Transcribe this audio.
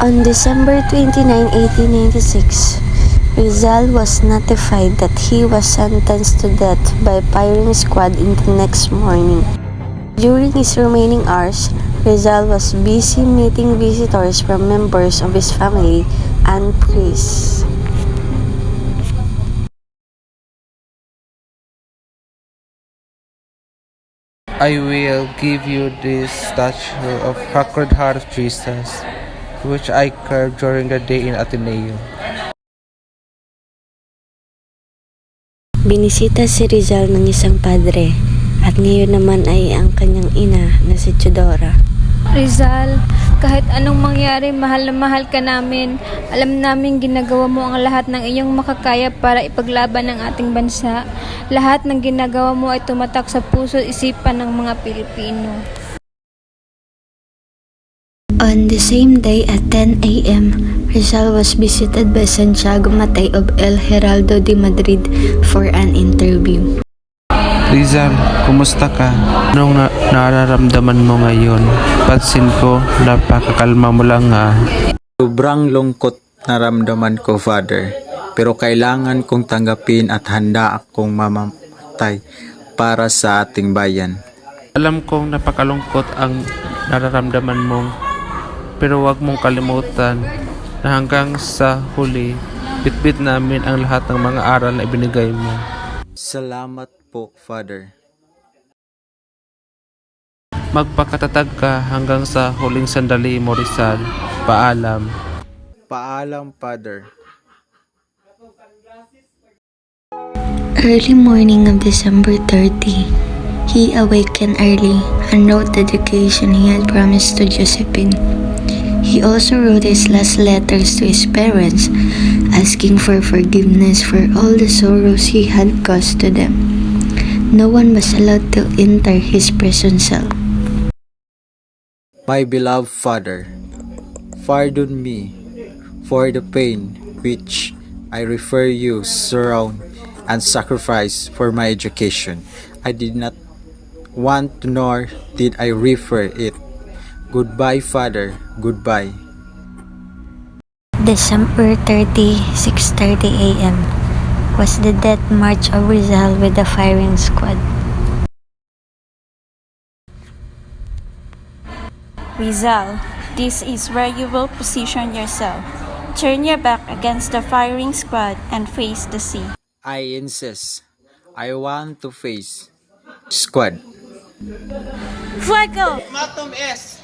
On December 29, 1896, Rizal was notified that he was sentenced to death by firing squad in the next morning. During his remaining hours, Rizal was busy meeting visitors from members of his family and priests. I will give you this statue of Sacred Heart of Jesus, which I carved during the day in Ateneo. Binisita si Rizal ng isang padre at ngayon naman ay ang kanyang ina na si Teodora. Rizal, kahit anong mangyari, mahal na mahal ka namin. Alam namin ginagawa mo ang lahat ng iyong makakaya para ipaglaban ang ating bansa. Lahat ng ginagawa mo ay tumatak sa puso at isipan ng mga Pilipino. On the same day at 10 a.m., Rizal was visited by Santiago Matay of El Heraldo de Madrid for an interview. Rizal, kumusta ka? Anong nararamdaman mo ngayon? Pansin ko, napakakalma mo lang nga. Sobrang lungkot naramdaman ko, Father. Pero kailangan kong tanggapin at handa akong mamamatay para sa ating bayan. Alam kong napakalungkot ang nararamdaman mo, pero huwag mong kalimutan na hanggang sa huli, bitbit namin ang lahat ng mga aral na ibinigay mo. Salamat po, Father. Magpakatatag ka hanggang sa huling sandali mo, Rizal. Paalam. Paalam, Father. Early morning of December 30, he awakened early and wrote the dedication he had promised to Josephine. He also wrote his last letters to his parents, asking for forgiveness for all the sorrows he had caused to them. No one was allowed to enter his prison cell. My beloved Father, pardon me for the pain which I refer you surround and sacrifice for my education. I did not want nor did I refer it. Goodbye, Father. Goodbye. December 30, 6:30 a.m. was the death march of Rizal with the firing squad. Rizal, this is where you will position yourself. Turn your back against the firing squad and face the sea. I insist. I want to face squad. Fuego! Ultimatum es